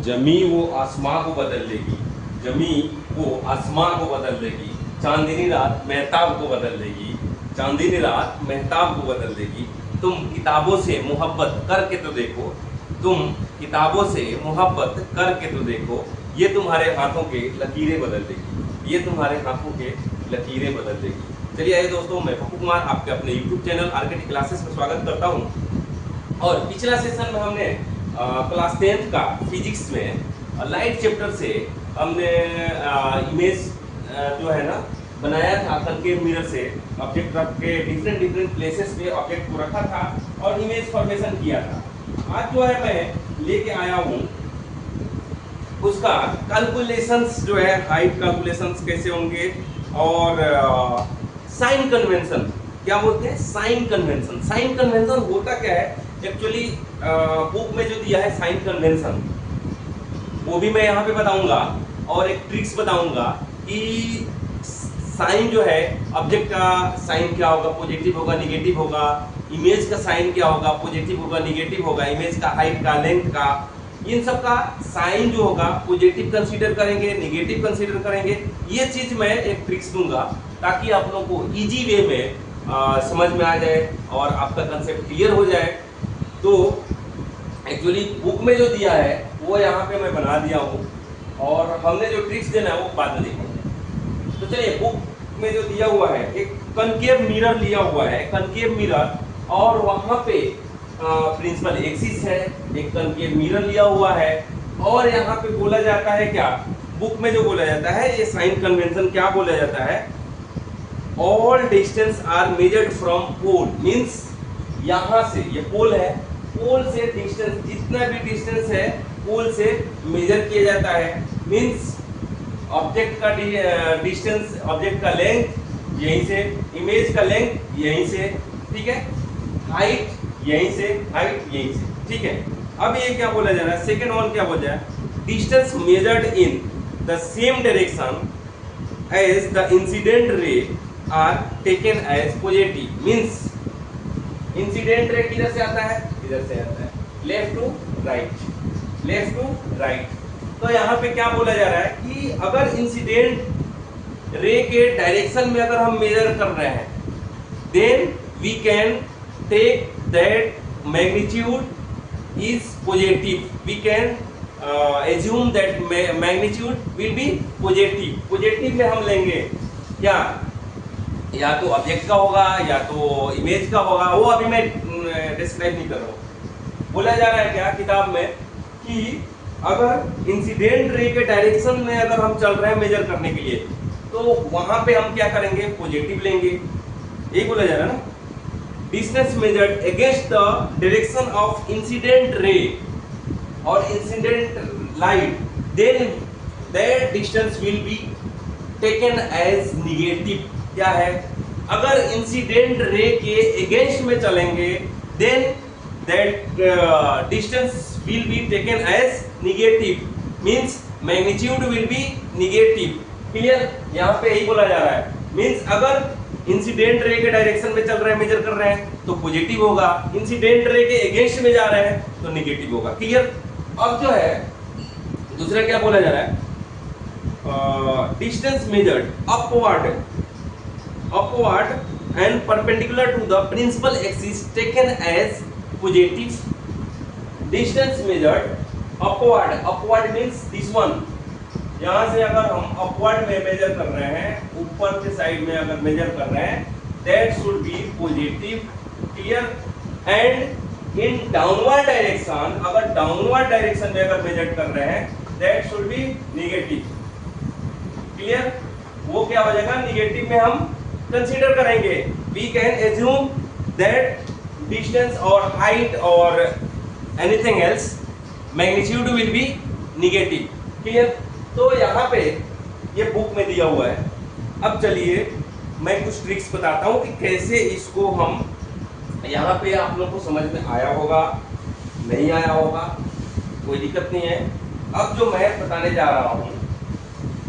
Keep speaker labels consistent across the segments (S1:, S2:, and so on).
S1: जमी वो आसमां को बदल देगी, जमी वो आसमां को बदल देगी, चांदनी रात महताब को बदल देगी, चांदनी रात महताब को बदल देगी। तुम किताबों से मोहब्बत करके तो देखो, तुम किताबों से मोहब्बत करके तो देखो, ये तुम्हारे हाथों के लकीरें बदल देगी, ये तुम्हारे हाथों के लकीरें बदल देगी। चलिए आइए दोस्तों, मैं पप्पू कुमार आपके अपने YouTube चैनल आरकेटी क्लासेस में स्वागत करता हूं। और पिछला सेशन में हमने क्लास 10th का फिजिक्स में लाइट चैप्टर से हमने इमेज जो है ना बनाया था कनकेव मिरर से, ऑब्जेक्ट रख के डिफरेंट प्लेसेस पे ऑब्जेक्ट को रखा था और इमेज फॉर्मेशन किया था। आज जो है मैं लेके आया हूँ उसका कैलकुलेशंस जो है, हाइट कैलकुलेशंस कैसे होंगे और साइन कन्वेंशन, क्या बोलते हैं साइन कन्वेंशन। साइन कन्वेंशन होता क्या है एक्चुअली, बुक में जो दिया है साइन कन्वेंशन वो भी मैं यहाँ पे बताऊंगा और एक ट्रिक्स बताऊंगा कि साइन जो है ऑब्जेक्ट का साइन क्या होगा, पॉजिटिव होगा निगेटिव होगा, इमेज का साइन क्या होगा, पॉजिटिव होगा निगेटिव होगा, इमेज का हाइट का लेंथ का, इन सब का साइन जो होगा पॉजिटिव कंसीडर करेंगे निगेटिव कंसीडर करेंगे। ये चीज मैं एक ट्रिक्स दूंगा ताकि आप लोगों को इजी वे में समझ में आ जाए और आपका कंसेप्ट क्लियर हो जाए। तो एक्चुअली बुक में जो दिया है वो यहाँ पे मैं बना दिया हूँ और हमने जो ट्रिक्स देना है वो बाद में देखेंगे। तो चलिए, बुक में जो दिया हुआ है एक कनकेव मिरर लिया हुआ है, कनकेव मिरर, और वहाँ पे प्रिंसिपल एक्सिस है, एक कनकेव मिरर लिया हुआ है और यहाँ पे बोला जाता है क्या, बुक में जो बोला जाता है ये साइन कन्वेंशन क्या बोला जाता है, all distance are measured from pole, means यहाँ से, ये पोल है, पोल से डिस्टेंस, जितना भी डिस्टेंस है पोल से मेजर किया जाता है। मींस ऑब्जेक्ट का डिस्टेंस, ऑब्जेक्ट का लेंथ यहीं से, इमेज का लेंथ यहीं से, ठीक है, हाइट यहीं से, हाइट यहीं से, ठीक है। अब ये क्या बोला जा रहा है, सेकेंड वन क्या बोला जा रहा है, distance measured in the same direction as the incident ray are taken as positive. Means incident ray किधर से आता है, इधर से आता है, left to right, left to right. तो यहाँ पे क्या बोला जा रहा है कि अगर इंसिडेंट रे के डायरेक्शन में अगर हम मेजर कर रहे हैं, then we can take that magnitude is positive, we can assume that magnitude will be positive। Positive में हम लेंगे क्या, या तो ऑब्जेक्ट का होगा या तो इमेज का होगा, वो अभी मैं डिस्क्राइब नहीं कर रहा हूँ। बोला जा रहा है क्या किताब में कि अगर इंसिडेंट रे के डायरेक्शन में अगर हम चल रहे हैं मेजर करने के लिए, तो वहां पे हम क्या करेंगे, पॉजिटिव लेंगे। यही बोला जा रहा है ना, distance measured against the direction of incident ray और incident light, then that distance will be taken as negative. क्या है, अगर इंसिडेंट रे के अगेंस्ट में चलेंगे then that distance will be taken as negative, means magnitude will be negative. Clear, यहाँ पे यही बोला जा रहा है। मींस अगर इंसिडेंट रे के डायरेक्शन में चल रहे हैं, मेजर कर रहे हैं तो पॉजिटिव होगा, इंसिडेंट रे के अगेंस्ट में जा रहे हैं तो निगेटिव होगा। क्लियर। अब जो है दूसरा क्या बोला जा रहा है, distance measured upward and perpendicular to the principal axis taken as positive. Distance measured upward, upward means this one, यहाँ से अगर हम अपवर्ड में मेजर कर रहे हैं, ऊपर के साइड में अगर मेजर कर रहे हैं, that should be positive. Clear. And in downward direction, अगर डाउनवर्ड डायरेक्शन में अगर मेजर कर रहे हैं, that should be negative. Clear, वो क्या हो जाएगा, निगेटिव में हम कंसीडर करेंगे। We can assume that distance और हाइट और anything else magnitude will be negative. Clear. तो यहाँ पे ये बुक में दिया हुआ है। अब चलिए मैं कुछ ट्रिक्स बताता हूँ कि कैसे इसको हम, यहाँ पे आप लोगों को समझ में आया होगा नहीं आया होगा, कोई दिक्कत नहीं है। अब जो मैं बताने जा रहा हूँ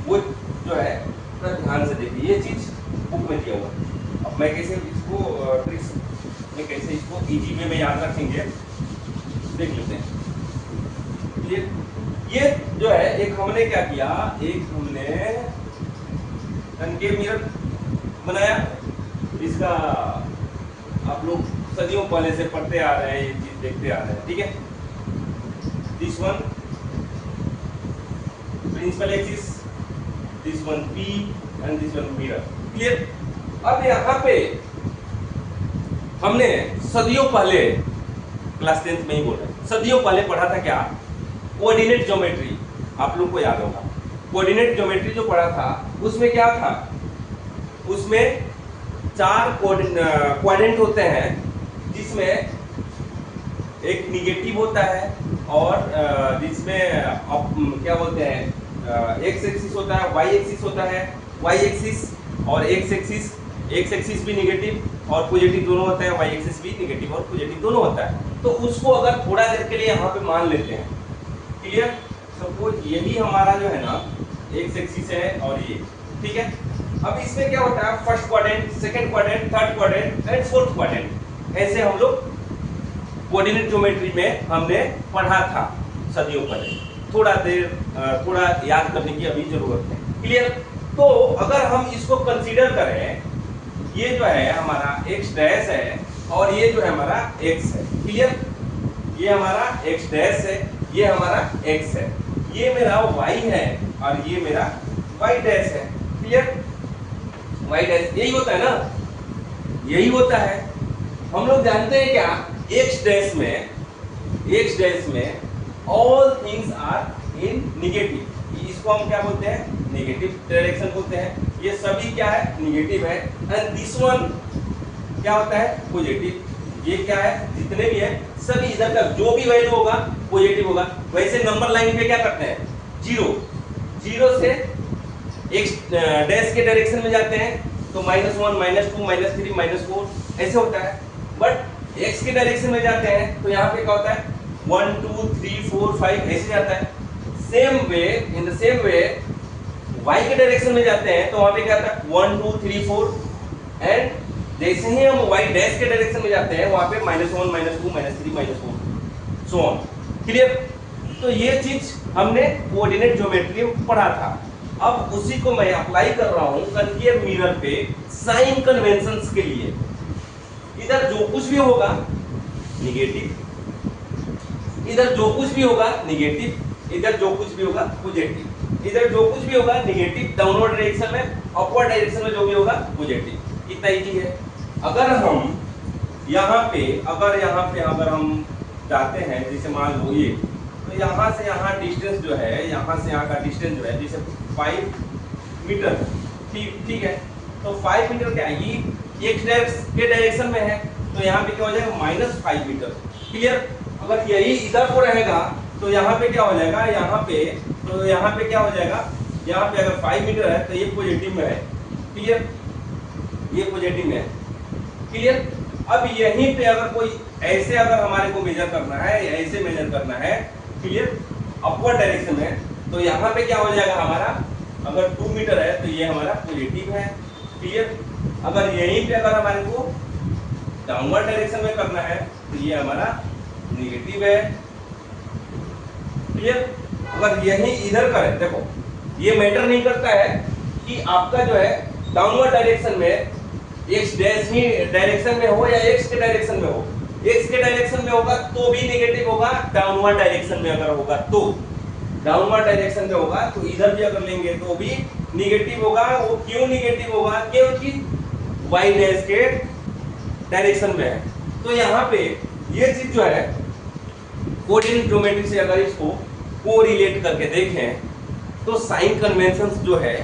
S1: वो जो है थोड़ा ध्यान से देखिए, ये चीज बुक में दिया हुआ है। अब मैं कैसे इसको ट्रिक्स में कैसे इसको इजी वे में याद रखेंगे देख लेते हैं। ये जो है एक हमने क्या किया, एक हमने कनकेव मिरर बनाया। इसका आप लोग सदियों पहले से पढ़ते आ रहे हैं, ये चीज देखते आ रहे हैं, ठीक है। This one principal axis, this one P and this one mirror, clear. अब यहाँ पे हमने सदियों पहले क्लास 10th में ही बोल रहे, सदियों पहले पढ़ा था क्या, कोऑर्डिनेट ज्योमेट्री। आप लोग को याद होगा कोऑर्डिनेट ज्योमेट्री जो पढ़ा था, उसमें क्या था, उसमें 4 क्वाड्रेंट होते हैं, जिसमें एक निगेटिव होता है और जिसमें क्या बोलते हैं, एक्स एक्सिस होता है, वाई एक्सिस होता है, वाई एक्सिस और एक्स एक्सिस भी निगेटिव और पॉजिटिव दोनों होता है, वाई एक्सिस भी निगेटिव और पॉजिटिव दोनों होता है। तो उसको अगर थोड़ा देर के लिए यहाँ पे मान लेते हैं, क्लियर। सपोज यही हमारा जो है ना एक्स एक्सिस है और ये, ठीक है। अब इसमें क्या होता है, first quadrant, second quadrant, third quadrant and fourth quadrant, ऐसे हम लोग कोऑर्डिनेट ज्योमेट्री में हमने पढ़ा था सदियों पहले। थोड़ा याद करने की अभी जरूरत है, क्लियर। तो अगर हम इसको कंसीडर करें, ये जो है हमारा x डैश है और ये जो है हमारा x है, क्लियर। ये हमारा x डैश है, ये हमारा x है, ये मेरा y है और ये मेरा y डैश है, क्लियर। y डैश यही होता है ना, यही होता है। हम लोग जानते हैं क्या, x डैश में all things are in negative, इसको हम क्या बोलते हैं, नेगेटिव डायरेक्शन बोलते हैं। ये सभी क्या है, निगेटिव है। एंड दिस वन क्या होता है, पॉजिटिव। ये क्या है, जितने भी है सभी इधर का जो भी वैल्यू होगा पॉजिटिव होगा। वैसे नंबर लाइन पे क्या करते हैं, जीरो से एक्स डैश के डायरेक्शन में जाते हैं तो -1 -2 -3 -4 ऐसे होता है। बट एक्स के डायरेक्शन में जाते हैं तो यहाँ पे क्या होता है, 1 2 3 4 5 ऐसे जाता है। Same way, in the same way y के डायरेक्शन में जाते हैं तो वहां पे क्या आता है, 1 2 3 4 एंड जैसे ही हम y डैश के डायरेक्शन में जाते हैं वहां पे -1 -2 -3 -4 सो ऑन, क्लियर। तो ये चीज हमने कोऑर्डिनेट ज्योमेट्री में पढ़ा था। अब उसी को मैं अप्लाई कर रहा हूं कनकेव मिरर पे साइन कन्वेंशंस के लिए। इधर जो कुछ भी होगा निगेटिव, इधर जो कुछ भी होगा निगेटिव, इधर जो कुछ भी होगा पॉजिटिव, इधर जो कुछ भी होगा निगेटिव, डाउनवर्ड डायरेक्शन में, अपवर्ड डायरेक्शन में जो भी होगा पॉजिटिव। इतना इजी है। अगर हम यहाँ पे अगर हम जाते हैं, जैसे मान लो ये, तो यहाँ से यहाँ डिस्टेंस जो है, यहाँ से यहाँ का डिस्टेंस जो है जैसे 5 मीटर, ठीक है। तो 5 मीटर क्या है, ये एक्स के डायरेक्शन में है तो यहाँ पे क्या हो जाएगा, -5 मीटर, क्लियर। अगर यही इधर को रहेगा तो यहाँ पे क्या हो जाएगा, यहाँ पे क्या हो जाएगा, यहाँ पे अगर 5 मीटर है तो ये पॉजिटिव में है, क्लियर, ये पॉजिटिव में है, क्लियर। अब यहीं पे अगर कोई ऐसे अगर हमारे को मेजर करना है, ऐसे मेजर करना है, क्लियर, अपवर्ड डायरेक्शन में, तो यहाँ पे क्या हो जाएगा हमारा, अगर 2 मीटर है तो ये हमारा पॉजिटिव है, क्लियर। अगर यहीं पे अगर हमारे को डाउनवर्ड डायरेक्शन में करना है तो ये हमारा नेगेटिव है, क्लियर। अगर यही इधर का है, देखो ये मैटर नहीं करता है कि आपका जो है डाउनवर्ड डायरेक्शन में एक्स डैश ही डायरेक्शन में हो या एक्स के डायरेक्शन में हो। एक्स के डायरेक्शन में होगा तो भी नेगेटिव होगा, डाउनवर्ड डायरेक्शन में अगर होगा तो, डाउनवर्ड डायरेक्शन में होगा तो इधर भी अगर लेंगे तो भी नेगेटिव होगा। वो क्यों नेगेटिव होगा, क्योंकि वाई डैश के डायरेक्शन में है। तो यहाँ पे ये चीज जो है कोऑर्डिनेट ज्योमेट्री से अगर इसको कोरिलेट करके देखें तो साइन कन्वेंशंस जो है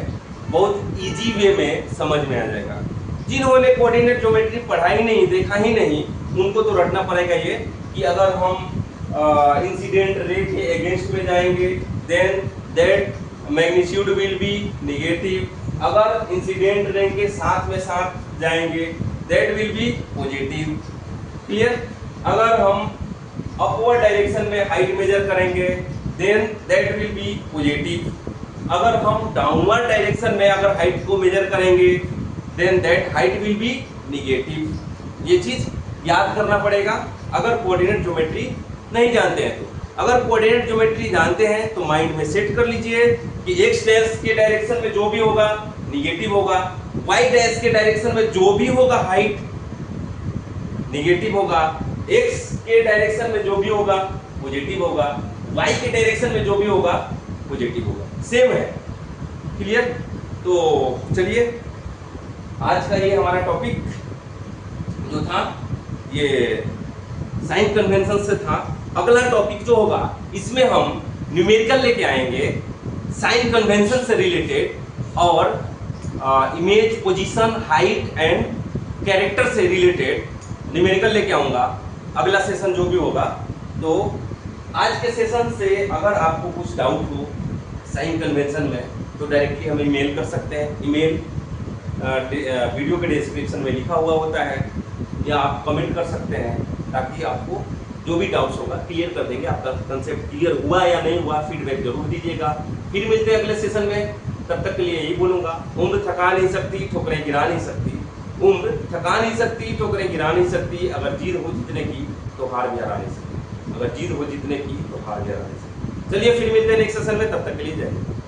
S1: बहुत इजी वे में समझ में आ जाएगा। जिन्होंने कोऑर्डिनेट ज्योमेट्री पढ़ा ही नहीं, देखा ही नहीं, उनको तो रटना पड़ेगा ये कि अगर हम इंसिडेंट रे के अगेंस्ट में जाएंगे then that magnitude will be negative. अगर इंसिडेंट रे के साथ में साथ जाएंगे that will be positive, clear. अगर हम अपवर्ड डायरेक्शन में हाइट मेजर करेंगे then that will be positive. अगर हम डाउनवर्ड डायरेक्शन में अगर हाइट को मेजर करेंगे then that height will be negative. ये चीज याद करना पड़ेगा अगर कोऑर्डिनेट ज्योमेट्री नहीं जानते हैं तो। अगर कोऑर्डिनेट ज्योमेट्री जानते हैं तो माइंड में सेट कर लीजिए कि एक्स डैश के डायरेक्शन में जो भी होगा निगेटिव होगा, वाई डैश के डायरेक्शन में जो भी होगा हाइट निगेटिव होगा, एक्स के डायरेक्शन में जो भी होगा पॉजिटिव होगा, वाई के डायरेक्शन में जो भी होगा पॉजिटिव होगा, सेम है। क्लियर? तो चलिए आज का ये हमारा टॉपिक जो था ये साइन कन्वेंशन से था। अगला टॉपिक जो होगा इसमें हम न्यूमेरिकल लेके आएंगे साइन कन्वेंशन से रिलेटेड और image position height and character से रिलेटेड न्यूमेरिकल लेके आऊंगा अगला सेशन जो भी होगा। तो आज के सेशन से अगर आपको कुछ डाउट हो साइन कन्वेंशन में तो डायरेक्टली हमें ईमेल कर सकते हैं। ईमेल वीडियो के डिस्क्रिप्शन में लिखा हुआ होता है या आप कमेंट कर सकते हैं ताकि आपको जो भी डाउट्स होगा क्लियर कर देंगे। आपका कंसेप्ट क्लियर हुआ या नहीं हुआ फीडबैक जरूर दीजिएगा। फिर मिलते हैं अगले सेशन में, तब तक के लिए यही बोलूँगा, उम्र थका नहीं सकती ठोकरें गिरा नहीं सकती, उम्र थका नहीं सकती ठोकरें गिरा नहीं सकती, अगर जीत हो जीतने की तो हार भी हरा नहीं सकती, अगर जीत हो जीतने की तो हार भी हरा नहीं सकती। चलिए फिर मिलते हैं नेक्स्ट सेशन में, तब तक के लिए जय हिंद।